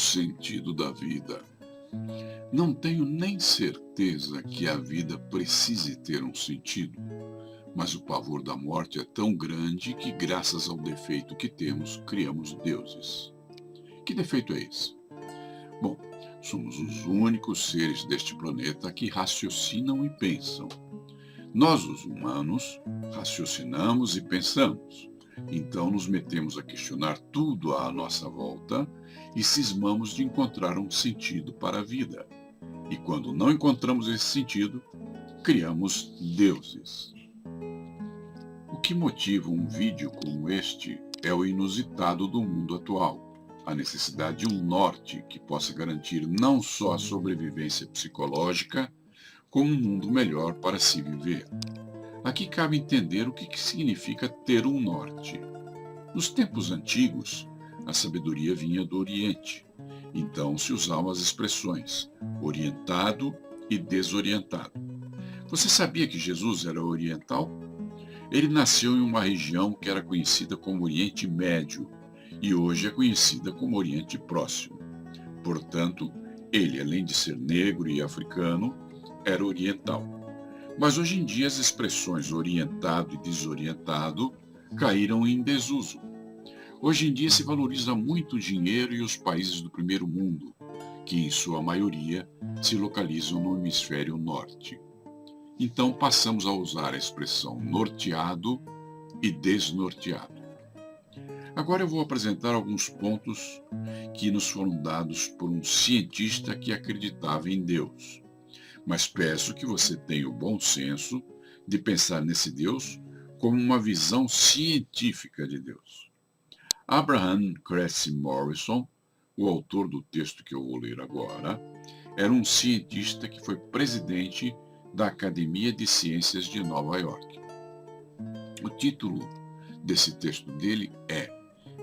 sentido da vida. Não tenho nem certeza que a vida precise ter um sentido, mas o pavor da morte é tão grande que, graças ao defeito que temos, criamos deuses. Que defeito é esse? Bom, somos os únicos seres deste planeta que raciocinam e pensam. Nós, os humanos, raciocinamos e pensamos. Então nos metemos a questionar tudo à nossa volta e cismamos de encontrar um sentido para a vida. E quando não encontramos esse sentido, criamos deuses. O que motiva um vídeo como este é o inusitado do mundo atual, a necessidade de um norte que possa garantir não só a sobrevivência psicológica, como um mundo melhor para se viver. Aqui cabe entender o que significa ter um norte. Nos tempos antigos, a sabedoria vinha do Oriente. Então se usavam as expressões orientado e desorientado. Você sabia que Jesus era oriental? Ele nasceu em uma região que era conhecida como Oriente Médio e hoje é conhecida como Oriente Próximo. Portanto, ele, além de ser negro e africano, era oriental. Mas hoje em dia as expressões orientado e desorientado caíram em desuso. Hoje em dia se valoriza muito o dinheiro e os países do primeiro mundo, que em sua maioria se localizam no hemisfério norte. Então passamos a usar a expressão norteado e desnorteado. Agora eu vou apresentar alguns pontos que nos foram dados por um cientista que acreditava em Deus. Mas peço que você tenha o bom senso de pensar nesse Deus como uma visão científica de Deus. Abraham Cressy Morrison, o autor do texto que eu vou ler agora, era um cientista que foi presidente da Academia de Ciências de Nova York. O título desse texto dele é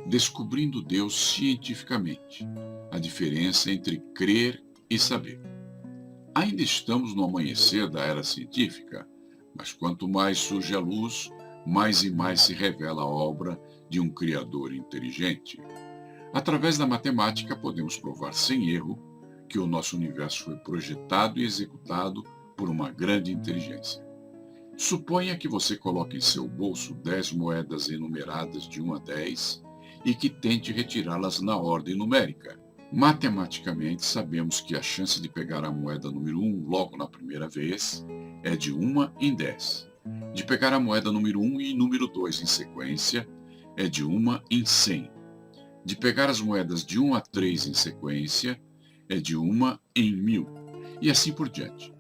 Descobrindo Deus Cientificamente, a diferença entre crer e saber. Ainda estamos no amanhecer da era científica, mas quanto mais surge a luz, mais e mais se revela a obra de um Criador inteligente. Através da matemática, podemos provar sem erro que o nosso universo foi projetado e executado por uma grande inteligência. Suponha que você coloque em seu bolso 10 moedas enumeradas de 1 a 10 e que tente retirá-las na ordem numérica. Matematicamente, sabemos que a chance de pegar a moeda número 1 logo na primeira vez é de 1 em 10. De pegar a moeda número 1 e número 2 em sequência é de 1 em 100. De pegar as moedas de 1 a 3 em sequência é de 1 em 1000. E assim por diante.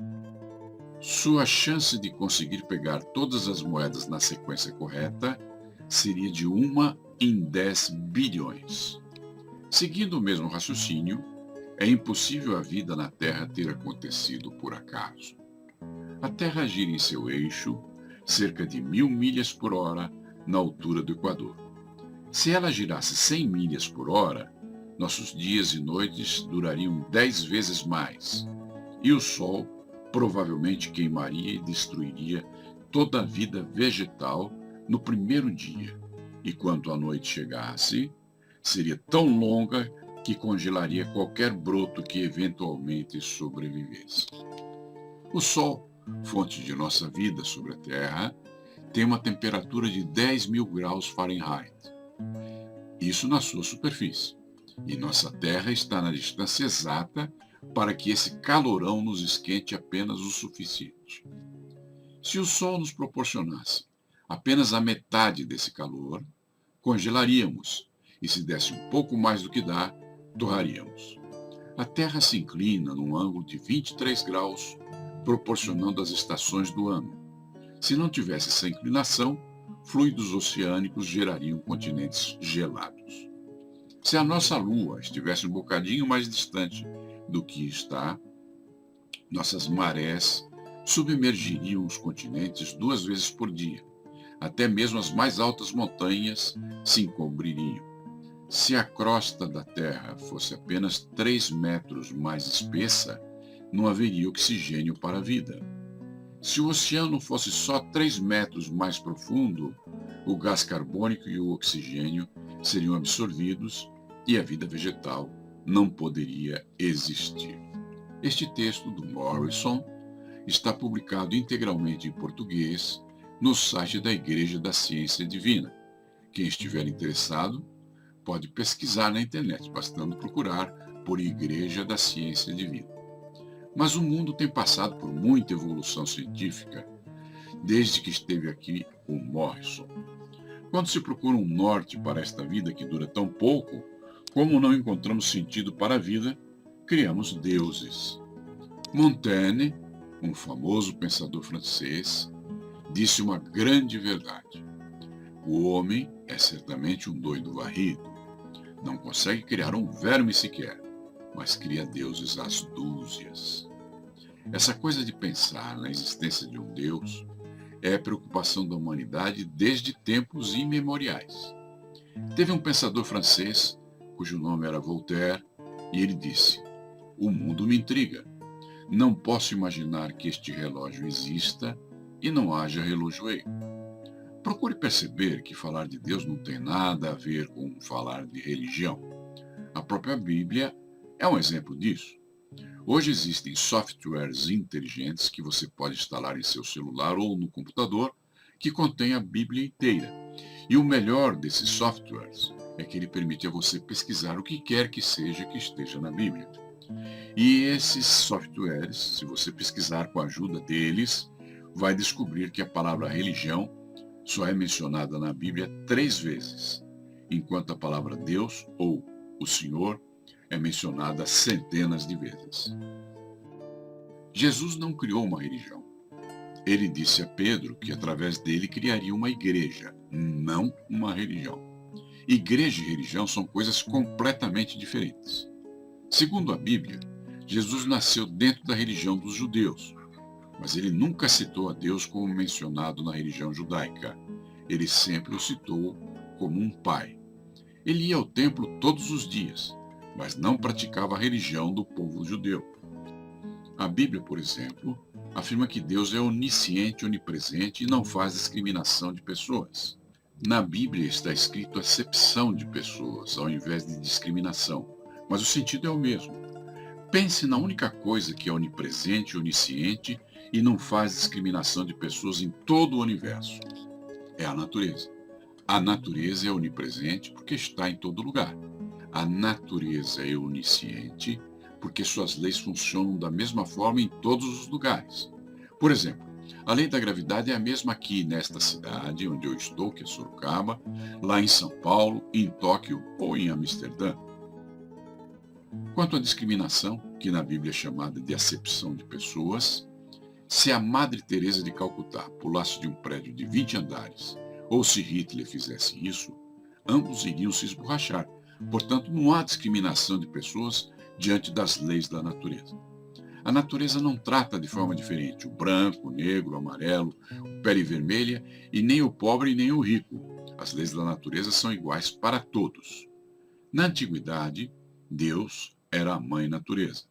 Sua chance de conseguir pegar todas as moedas na sequência correta seria de 1 em 10 bilhões. Seguindo o mesmo raciocínio, é impossível a vida na Terra ter acontecido por acaso. A Terra gira em seu eixo, cerca de 1000 milhas por hora, na altura do Equador. Se ela girasse 100 milhas por hora, nossos dias e noites durariam 10 vezes mais, e o Sol provavelmente queimaria e destruiria toda a vida vegetal no primeiro dia, e quando a noite chegasse, seria tão longa que congelaria qualquer broto que eventualmente sobrevivesse. O Sol, fonte de nossa vida sobre a Terra, tem uma temperatura de 10.000 graus Fahrenheit. Isso na sua superfície. E nossa Terra está na distância exata para que esse calorão nos esquente apenas o suficiente. Se o Sol nos proporcionasse apenas a metade desse calor, congelaríamos, e se desse um pouco mais do que dá, torraríamos. A Terra se inclina num ângulo de 23 graus, proporcionando as estações do ano. Se não tivesse essa inclinação, fluidos oceânicos gerariam continentes gelados. Se a nossa Lua estivesse um bocadinho mais distante do que está, nossas marés submergiriam os continentes 2 vezes por dia. Até mesmo as mais altas montanhas se encobririam. Se a crosta da Terra fosse apenas 3 metros mais espessa, não haveria oxigênio para a vida. Se o oceano fosse só 3 metros mais profundo, o gás carbônico e o oxigênio seriam absorvidos e a vida vegetal não poderia existir. Este texto do Morrison está publicado integralmente em português no site da Igreja da Ciência Divina. Quem estiver interessado pode pesquisar na internet, bastando procurar por Igreja da Ciência Divina. Mas o mundo tem passado por muita evolução científica desde que esteve aqui o Morrison. Quando se procura um norte para esta vida que dura tão pouco, como não encontramos sentido para a vida, criamos deuses. Montaigne, um famoso pensador francês, disse uma grande verdade. O homem é certamente um doido varrido. Não consegue criar um verme sequer, mas cria deuses às dúzias. Essa coisa de pensar na existência de um Deus é a preocupação da humanidade desde tempos imemoriais. Teve um pensador francês, cujo nome era Voltaire, e ele disse: "O mundo me intriga. Não posso imaginar que este relógio exista e não haja relojoeiro." Procure perceber que falar de Deus não tem nada a ver com falar de religião. A própria Bíblia é um exemplo disso. Hoje existem softwares inteligentes que você pode instalar em seu celular ou no computador que contém a Bíblia inteira. E o melhor desses softwares é que ele permite a você pesquisar o que quer que seja que esteja na Bíblia. E esses softwares, se você pesquisar com a ajuda deles, vai descobrir que a palavra religião só é mencionada na Bíblia 3 vezes, enquanto a palavra Deus ou o Senhor é mencionada centenas de vezes. Jesus não criou uma religião. Ele disse a Pedro que através dele criaria uma igreja, não uma religião. Igreja e religião são coisas completamente diferentes. Segundo a Bíblia, Jesus nasceu dentro da religião dos judeus, mas ele nunca citou a Deus como mencionado na religião judaica. Ele sempre o citou como um pai. Ele ia ao templo todos os dias, mas não praticava a religião do povo judeu. A Bíblia, por exemplo, afirma que Deus é onisciente, onipresente e não faz discriminação de pessoas. Na Bíblia está escrito acepção de pessoas, ao invés de discriminação, mas o sentido é o mesmo. Pense na única coisa que é onipresente, onisciente e não faz discriminação de pessoas em todo o universo. É a natureza. A natureza é onipresente porque está em todo lugar. A natureza é onisciente porque suas leis funcionam da mesma forma em todos os lugares. Por exemplo, a lei da gravidade é a mesma aqui nesta cidade onde eu estou, que é Sorocaba, lá em São Paulo, em Tóquio ou em Amsterdã. Quanto à discriminação, que na Bíblia é chamada de acepção de pessoas, se a Madre Teresa de Calcutá pulasse de um prédio de 20 andares, ou se Hitler fizesse isso, ambos iriam se esborrachar. Portanto, não há discriminação de pessoas diante das leis da natureza. A natureza não trata de forma diferente o branco, o negro, o amarelo, o pele vermelha e nem o pobre nem o rico. As leis da natureza são iguais para todos. Na antiguidade, Deus era a mãe natureza.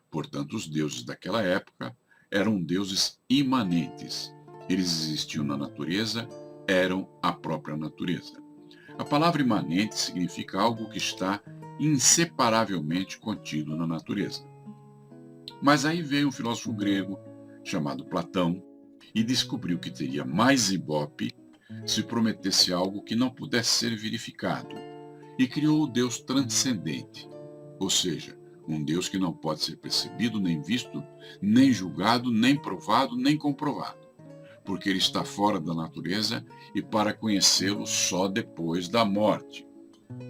Portanto, os deuses daquela época eram deuses imanentes. Eles existiam na natureza, eram a própria natureza. A palavra imanente significa algo que está inseparavelmente contido na natureza. Mas aí veio um filósofo grego chamado Platão e descobriu que teria mais ibope se prometesse algo que não pudesse ser verificado, e criou o Deus transcendente, ou seja, um Deus que não pode ser percebido, nem visto, nem julgado, nem provado, nem comprovado, porque ele está fora da natureza e para conhecê-lo só depois da morte.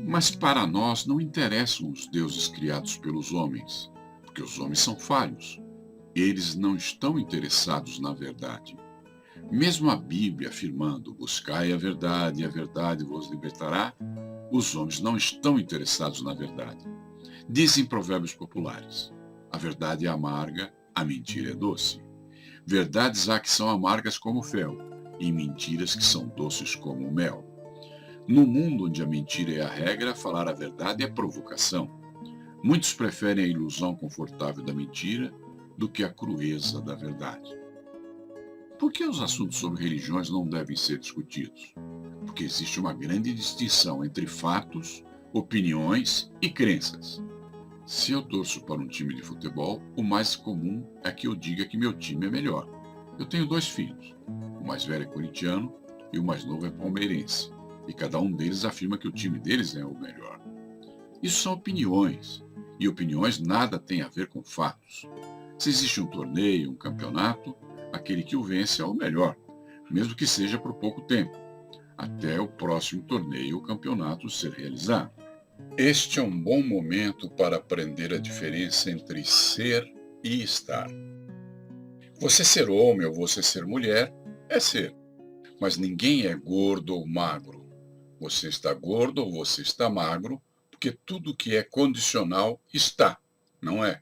Mas para nós não interessam os deuses criados pelos homens, porque os homens são falhos. Eles não estão interessados na verdade. Mesmo a Bíblia afirmando, buscai a verdade e a verdade vos libertará, os homens não estão interessados na verdade. Dizem provérbios populares, a verdade é amarga, a mentira é doce. Verdades há que são amargas como o fel, e mentiras que são doces como o mel. No mundo onde a mentira é a regra, falar a verdade é provocação. Muitos preferem a ilusão confortável da mentira do que a crueza da verdade. Por que os assuntos sobre religiões não devem ser discutidos? Porque existe uma grande distinção entre fatos, opiniões e crenças. Se eu torço para um time de futebol, o mais comum é que eu diga que meu time é melhor. Eu tenho 2 filhos. O mais velho é corintiano e o mais novo é palmeirense. E cada um deles afirma que o time deles é o melhor. Isso são opiniões. E opiniões nada têm a ver com fatos. Se existe um torneio, um campeonato, aquele que o vence é o melhor, mesmo que seja por pouco tempo, até o próximo torneio ou campeonato ser realizado. Este é um bom momento para aprender a diferença entre ser e estar. Você ser homem ou você ser mulher é ser, mas ninguém é gordo ou magro. Você está gordo ou você está magro, porque tudo que é condicional está, não é?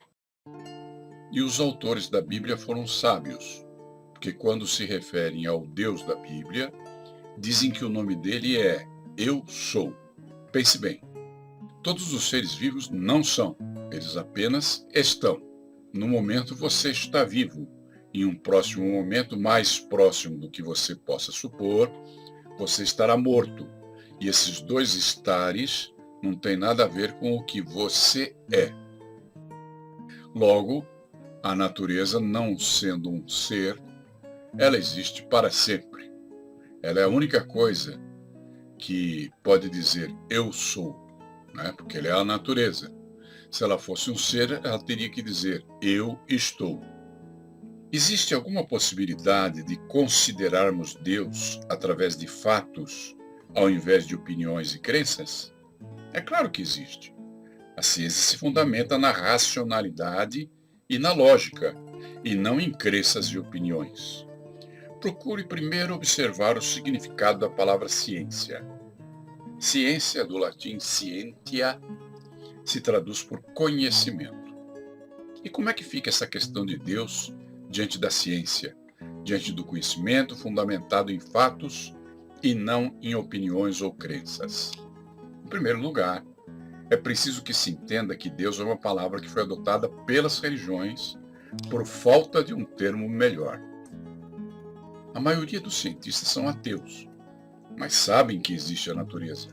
E os autores da Bíblia foram sábios, porque quando se referem ao Deus da Bíblia, dizem que o nome dele é Eu Sou. Pense bem, todos os seres vivos não são, eles apenas estão. No momento você está vivo, em um próximo momento mais próximo do que você possa supor, você estará morto. E esses dois estares não têm nada a ver com o que você é. Logo, a natureza, não sendo um ser, ela existe para sempre. Ela é a única coisa que pode dizer eu sou, né? Porque ela é a natureza. Se ela fosse um ser, ela teria que dizer eu estou. Existe alguma possibilidade de considerarmos Deus através de fatos, ao invés de opiniões e crenças? É claro que existe. A ciência se fundamenta na racionalidade e na lógica, e não em crenças e opiniões. Procure primeiro observar o significado da palavra ciência. Ciência, do latim scientia, se traduz por conhecimento. E como é que fica essa questão de Deus diante da ciência, diante do conhecimento fundamentado em fatos e não em opiniões ou crenças? Em primeiro lugar, é preciso que se entenda que Deus é uma palavra que foi adotada pelas religiões por falta de um termo melhor. A maioria dos cientistas são ateus, mas sabem que existe a natureza.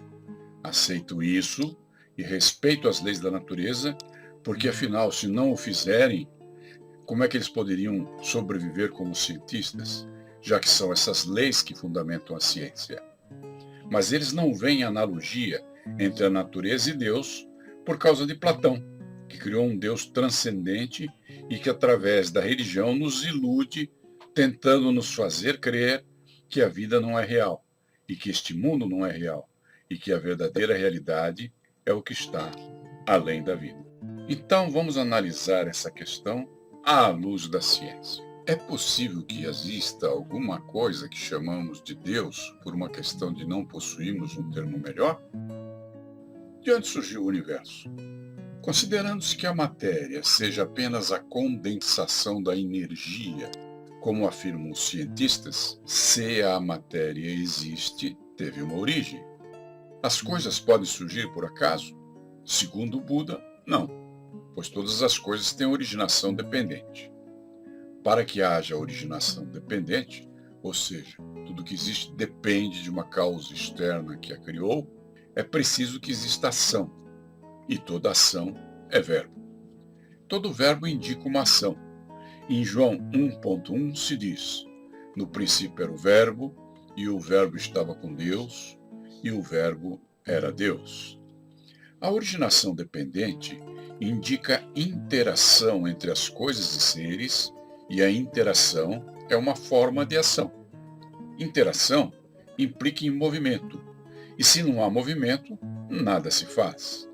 Aceito isso e respeito as leis da natureza, porque afinal, se não o fizerem, como é que eles poderiam sobreviver como cientistas, já que são essas leis que fundamentam a ciência? Mas eles não veem analogia entre a natureza e Deus por causa de Platão, que criou um Deus transcendente e que através da religião nos ilude, tentando nos fazer crer que a vida não é real, e que este mundo não é real, e que a verdadeira realidade é o que está além da vida. Então vamos analisar essa questão à luz da ciência. É possível que exista alguma coisa que chamamos de Deus por uma questão de não possuirmos um termo melhor? De onde surgiu o universo? Considerando-se que a matéria seja apenas a condensação da energia, como afirmam os cientistas, se a matéria existe, teve uma origem. As coisas podem surgir por acaso? Segundo o Buda, não, pois todas as coisas têm originação dependente. Para que haja originação dependente, ou seja, tudo que existe depende de uma causa externa que a criou, é preciso que exista ação, e toda ação é verbo. Todo verbo indica uma ação. Em João 1,1 se diz: no princípio era o verbo, e o verbo estava com Deus, e o verbo era Deus. A originação dependente indica interação entre as coisas e seres, e a interação é uma forma de ação. Interação implica em movimento, e se não há movimento, nada se faz.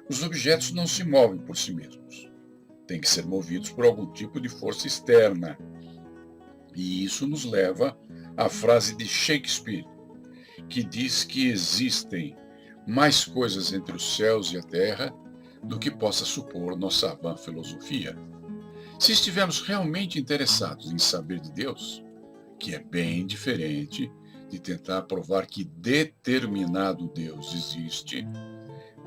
Os objetos não se movem por si mesmos. Têm que ser movidos por algum tipo de força externa. E isso nos leva à frase de Shakespeare, que diz que existem mais coisas entre os céus e a terra do que possa supor nossa vã filosofia. Se estivermos realmente interessados em saber de Deus, que é bem diferente de tentar provar que determinado Deus existe,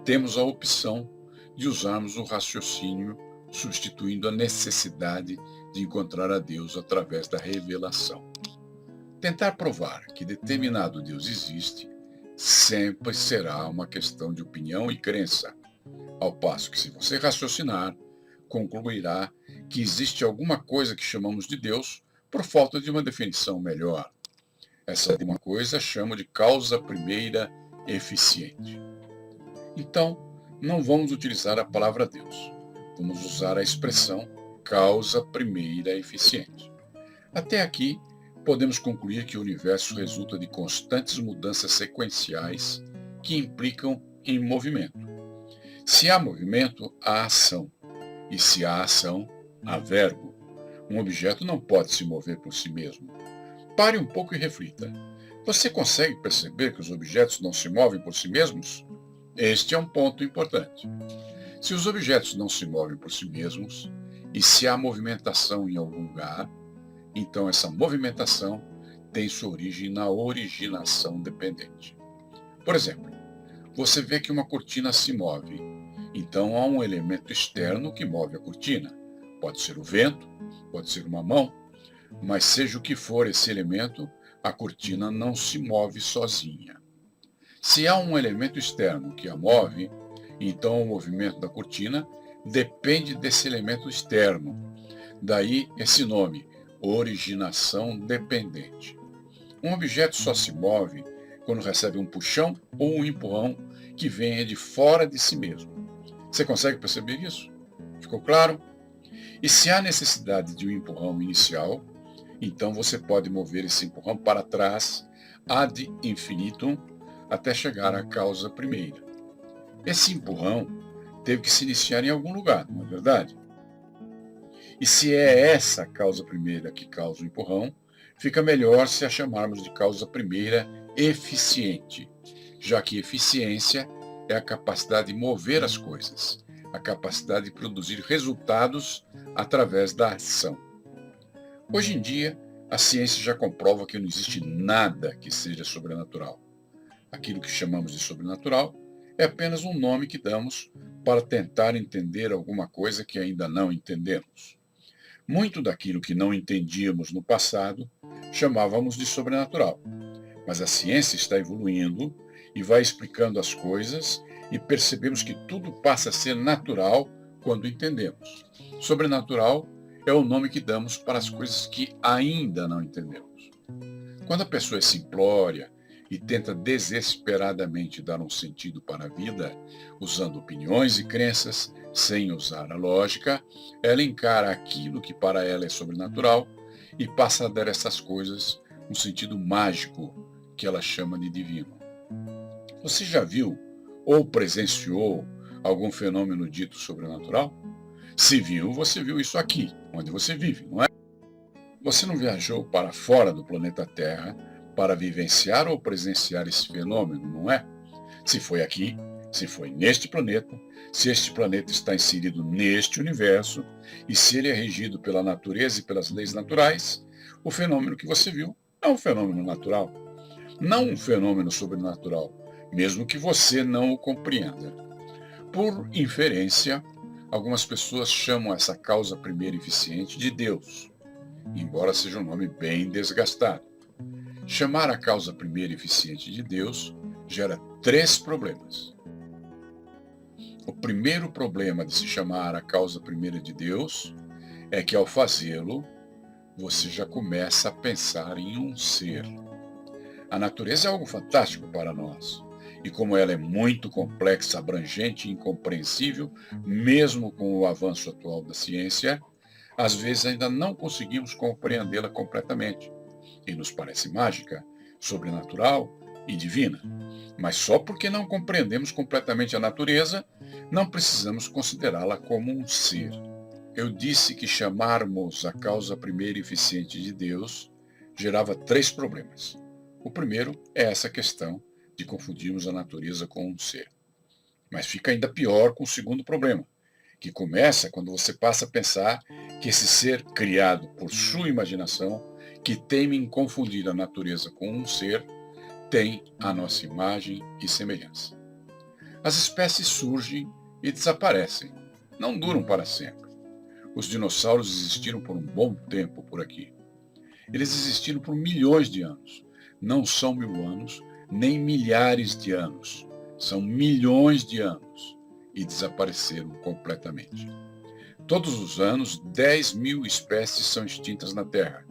temos a opção de usarmos o raciocínio substituindo a necessidade de encontrar a Deus através da revelação. Tentar provar que determinado Deus existe sempre será uma questão de opinião e crença, Ao passo que, se você raciocinar, concluirá que existe alguma coisa que chamamos de Deus por falta de uma definição melhor. Essa alguma coisa chamo de causa primeira eficiente. Então, não vamos utilizar a palavra Deus. Vamos usar a expressão causa primeira eficiente. Até aqui, podemos concluir que o universo resulta de constantes mudanças sequenciais que implicam em movimento. Se há movimento, há ação. E se há ação, há verbo. Um objeto não pode se mover por si mesmo. Pare um pouco e reflita. Você consegue perceber que os objetos não se movem por si mesmos? Este é um ponto importante. Se os objetos não se movem por si mesmos, e se há movimentação em algum lugar, então essa movimentação tem sua origem na originação dependente. Por exemplo, você vê que uma cortina se move, então há um elemento externo que move a cortina. Pode ser o vento, pode ser uma mão, mas seja o que for esse elemento, a cortina não se move sozinha. Se há um elemento externo que a move, então o movimento da cortina depende desse elemento externo. Daí esse nome, originação dependente. Um objeto só se move quando recebe um puxão ou um empurrão que venha de fora de si mesmo. Você consegue perceber isso? Ficou claro? E se há necessidade de um empurrão inicial, então você pode mover esse empurrão para trás, ad infinitum, até chegar à causa primeira. Esse empurrão teve que se iniciar em algum lugar, não é verdade? E se é essa causa primeira que causa o empurrão, fica melhor se a chamarmos de causa primeira eficiente, já que eficiência é a capacidade de mover as coisas, a capacidade de produzir resultados através da ação. Hoje em dia, a ciência já comprova que não existe nada que seja sobrenatural. Aquilo que chamamos de sobrenatural é apenas um nome que damos para tentar entender alguma coisa que ainda não entendemos. Muito daquilo que não entendíamos no passado chamávamos de sobrenatural. Mas a ciência está evoluindo e vai explicando as coisas e percebemos que tudo passa a ser natural quando entendemos. Sobrenatural é o nome que damos para as coisas que ainda não entendemos. Quando a pessoa é simplória e tenta desesperadamente dar um sentido para a vida, usando opiniões e crenças, sem usar a lógica, ela encara aquilo que para ela é sobrenatural e passa a dar a essas coisas um sentido mágico que ela chama de divino. Você já viu ou presenciou algum fenômeno dito sobrenatural? Se viu, você viu isso aqui, onde você vive, não é? Você não viajou para fora do planeta Terra para vivenciar ou presenciar esse fenômeno, não é? Se foi aqui, se foi neste planeta, se este planeta está inserido neste universo e se ele é regido pela natureza e pelas leis naturais, o fenômeno que você viu é um fenômeno natural, não um fenômeno sobrenatural, mesmo que você não o compreenda. Por inferência, algumas pessoas chamam essa causa primeira eficiente de Deus, embora seja um nome bem desgastado. Chamar a causa primeira eficiente de Deus gera 3 problemas. O primeiro problema de se chamar a causa primeira de Deus é que, ao fazê-lo, você já começa a pensar em um ser. A natureza é algo fantástico para nós. E como ela é muito complexa, abrangente e incompreensível, mesmo com o avanço atual da ciência, às vezes ainda não conseguimos compreendê-la completamente. E nos parece mágica, sobrenatural e divina. Mas só porque não compreendemos completamente a natureza, não precisamos considerá-la como um ser. Eu disse que chamarmos a causa primeira eficiente de Deus gerava 3 problemas. O primeiro é essa questão de confundirmos a natureza com um ser. Mas fica ainda pior com o segundo problema, que começa quando você passa a pensar que esse ser criado por sua imaginação, que teme em confundir a natureza com um ser, tem a nossa imagem e semelhança. As espécies surgem e desaparecem, não duram para sempre. Os dinossauros existiram por um bom tempo por aqui. Eles existiram por milhões de anos. Não são 1000 anos, nem milhares de anos. São milhões de anos. e desapareceram completamente. Todos os anos, 10.000 espécies são extintas na Terra.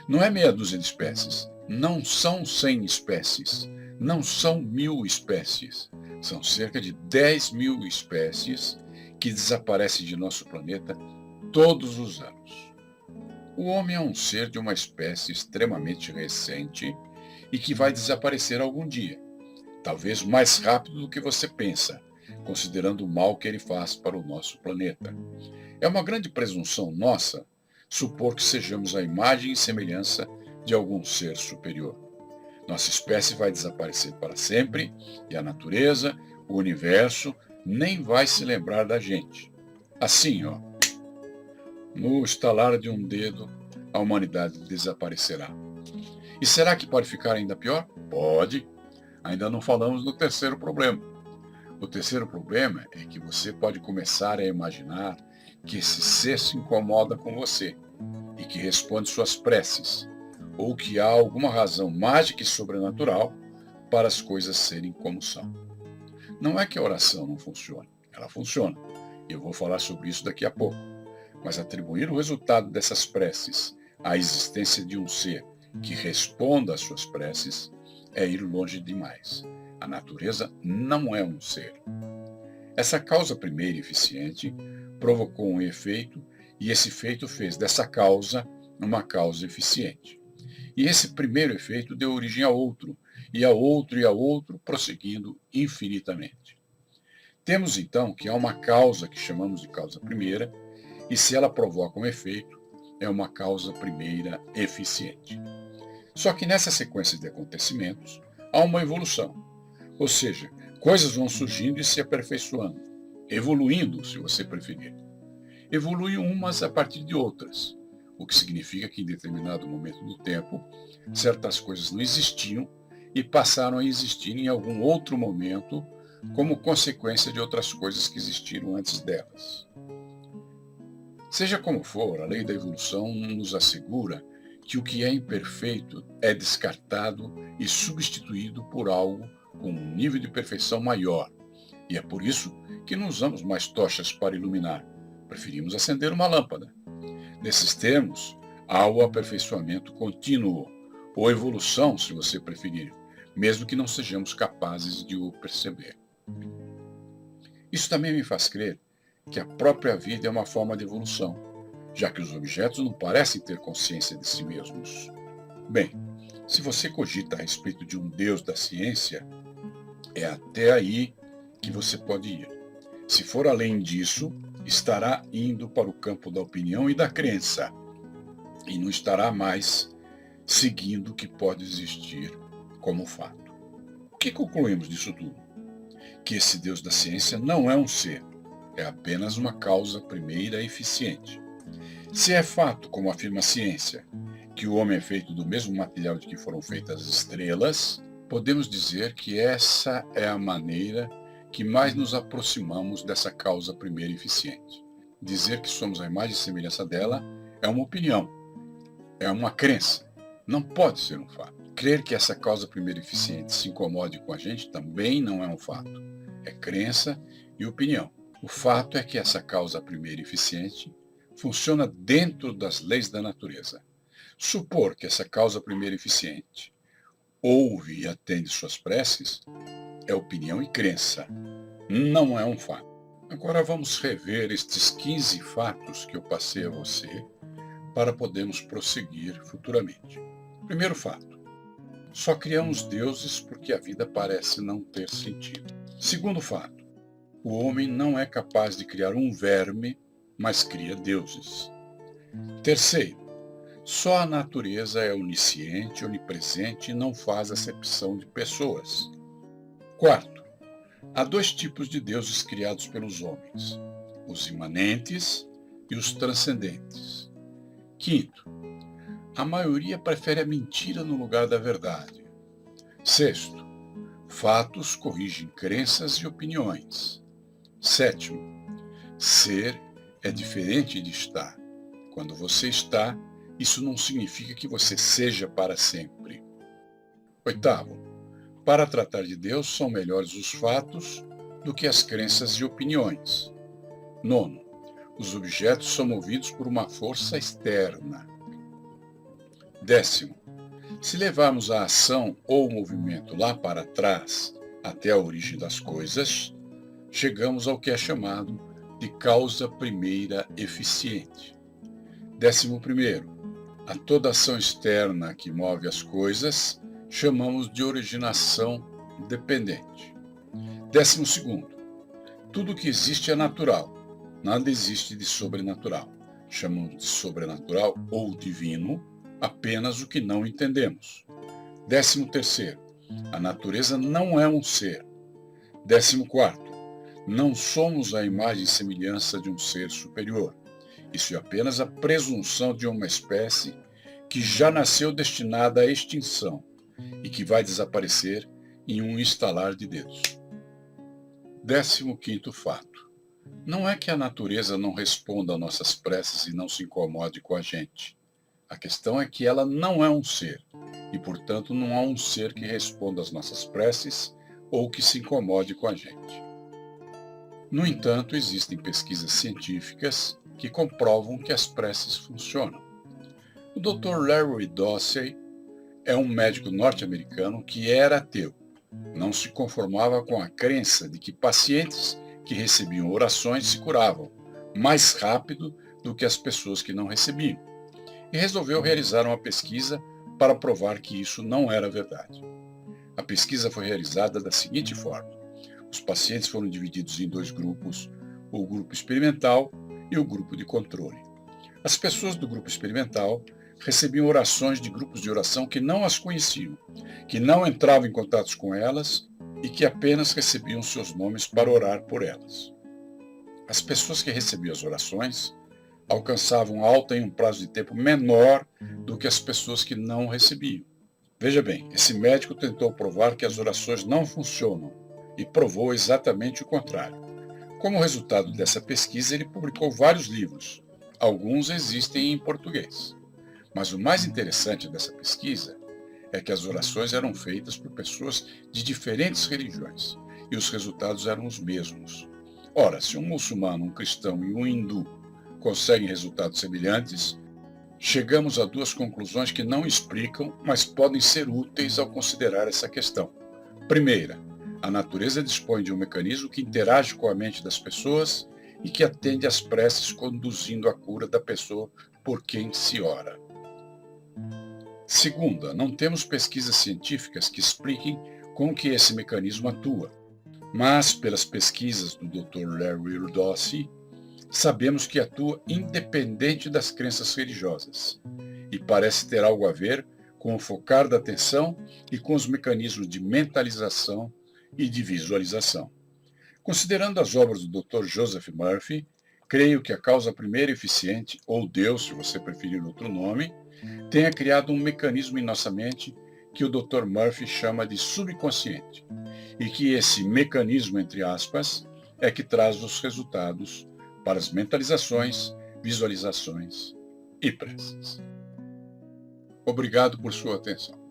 Não é meia dúzia de espécies, não são 100 espécies, não são 1.000 espécies. São cerca de 10.000 espécies que desaparecem de nosso planeta todos os anos. O homem é um ser de uma espécie extremamente recente e que vai desaparecer algum dia, talvez mais rápido do que você pensa, considerando o mal que ele faz para o nosso planeta. É uma grande presunção nossa supor que sejamos a imagem e semelhança de algum ser superior. Nossa espécie vai desaparecer para sempre e a natureza, o universo, nem vai se lembrar da gente. Assim, no estalar de um dedo, a humanidade desaparecerá. E será que pode ficar ainda pior? Pode. Ainda não falamos do terceiro problema. O terceiro problema é que você pode começar a imaginar que esse ser se incomoda com você e que responde suas preces, ou que há alguma razão mágica e sobrenatural para as coisas serem como são. Não é que a oração não funcione, ela funciona, e eu vou falar sobre isso daqui a pouco, mas atribuir o resultado dessas preces à existência de um ser que responda às suas preces é ir longe demais. A natureza não é um ser. Essa causa primeira eficiente provocou um efeito e esse efeito fez dessa causa uma causa eficiente. E esse primeiro efeito deu origem a outro, e a outro e a outro, prosseguindo infinitamente. Temos então que há uma causa que chamamos de causa primeira, e se ela provoca um efeito, é uma causa primeira eficiente. Só que nessa sequência de acontecimentos, há uma evolução. Ou seja, coisas vão surgindo e se aperfeiçoando, evoluindo, se você preferir. Evoluem umas a partir de outras, o que significa que em determinado momento do tempo, certas coisas não existiam e passaram a existir em algum outro momento, como consequência de outras coisas que existiram antes delas. Seja como for, a lei da evolução nos assegura que o que é imperfeito é descartado e substituído por algo com um nível de perfeição maior. E é por isso que não usamos mais tochas para iluminar. Preferimos acender uma lâmpada. Nesses termos, há o aperfeiçoamento contínuo, ou evolução, se você preferir, mesmo que não sejamos capazes de o perceber. Isso também me faz crer que a própria vida é uma forma de evolução, já que os objetos não parecem ter consciência de si mesmos. Bem, se você cogita a respeito de um Deus da ciência, é até aí que você pode ir. Se for além disso, estará indo para o campo da opinião e da crença, e não estará mais seguindo o que pode existir como fato. O que concluímos disso tudo? Que esse Deus da ciência não é um ser, é apenas uma causa primeira eficiente. Se é fato, como afirma a ciência, que o homem é feito do mesmo material de que foram feitas as estrelas, podemos dizer que essa é a maneira que mais nos aproximamos dessa causa primeira eficiente. Dizer que somos a imagem e semelhança dela é uma opinião, é uma crença, não pode ser um fato. Crer que essa causa primeira eficiente se incomode com a gente também não é um fato, é crença e opinião. O fato é que essa causa primeira eficiente funciona dentro das leis da natureza. Supor que essa causa primeira eficiente ouve e atende suas preces é opinião e crença, não é um fato. Agora vamos rever estes 15 fatos que eu passei a você para podermos prosseguir futuramente. Primeiro fato: só criamos deuses porque a vida parece não ter sentido. Segundo fato: o homem não é capaz de criar um verme, mas cria deuses. Terceiro: só a natureza é onisciente, onipresente e não faz acepção de pessoas. Quarto: há dois tipos de deuses criados pelos homens: os imanentes e os transcendentes. Quinto: a maioria prefere a mentira no lugar da verdade. Sexto: fatos corrigem crenças e opiniões. Sétimo: ser é diferente de estar. Quando você está, isso não significa que você seja para sempre. Oitavo: para tratar de Deus são melhores os fatos do que as crenças e opiniões. Nono, os objetos são movidos por uma força externa. Décimo, se levarmos a ação ou o movimento lá para trás, até a origem das coisas, chegamos ao que é chamado de causa primeira eficiente. 11º, a toda ação externa que move as coisas chamamos de originação dependente. 12º, tudo que existe é natural, nada existe de sobrenatural. Chamamos de sobrenatural ou divino apenas o que não entendemos. 13º, a natureza não é um ser. 14º, não somos a imagem e semelhança de um ser superior. Isso é apenas a presunção de uma espécie que já nasceu destinada à extinção e que vai desaparecer em um estalar de dedos. 15º fato. Não é que a natureza não responda a nossas preces e não se incomode com a gente. A questão é que ela não é um ser, e, portanto, não há um ser que responda às nossas preces ou que se incomode com a gente. No entanto, existem pesquisas científicas que comprovam que as preces funcionam. O Dr. Larry Dossey é um médico norte-americano que era ateu. Não se conformava com a crença de que pacientes que recebiam orações se curavam mais rápido do que as pessoas que não recebiam. E resolveu realizar uma pesquisa para provar que isso não era verdade. A pesquisa foi realizada da seguinte forma: os pacientes foram divididos em 2 grupos, o grupo experimental e o grupo de controle. As pessoas do grupo experimental recebiam orações de grupos de oração que não as conheciam, que não entravam em contato com elas e que apenas recebiam seus nomes para orar por elas. As pessoas que recebiam as orações alcançavam alta em um prazo de tempo menor do que as pessoas que não recebiam. Veja bem, esse médico tentou provar que as orações não funcionam e provou exatamente o contrário. Como resultado dessa pesquisa, ele publicou vários livros. Alguns existem em português. Mas o mais interessante dessa pesquisa é que as orações eram feitas por pessoas de diferentes religiões e os resultados eram os mesmos. Ora, se um muçulmano, um cristão e um hindu conseguem resultados semelhantes, chegamos a 2 conclusões que não explicam, mas podem ser úteis ao considerar essa questão. Primeira, a natureza dispõe de um mecanismo que interage com a mente das pessoas e que atende às preces conduzindo à cura da pessoa por quem se ora. Segunda, não temos pesquisas científicas que expliquem como que esse mecanismo atua, mas pelas pesquisas do Dr. Larry Dossey, sabemos que atua independente das crenças religiosas e parece ter algo a ver com o focar da atenção e com os mecanismos de mentalização e de visualização. Considerando as obras do Dr. Joseph Murphy, creio que a causa primeira eficiente, ou Deus, se você preferir outro nome, tenha criado um mecanismo em nossa mente que o Dr. Murphy chama de subconsciente, e que esse mecanismo, entre aspas, é que traz os resultados para as mentalizações, visualizações e preces. Obrigado por sua atenção.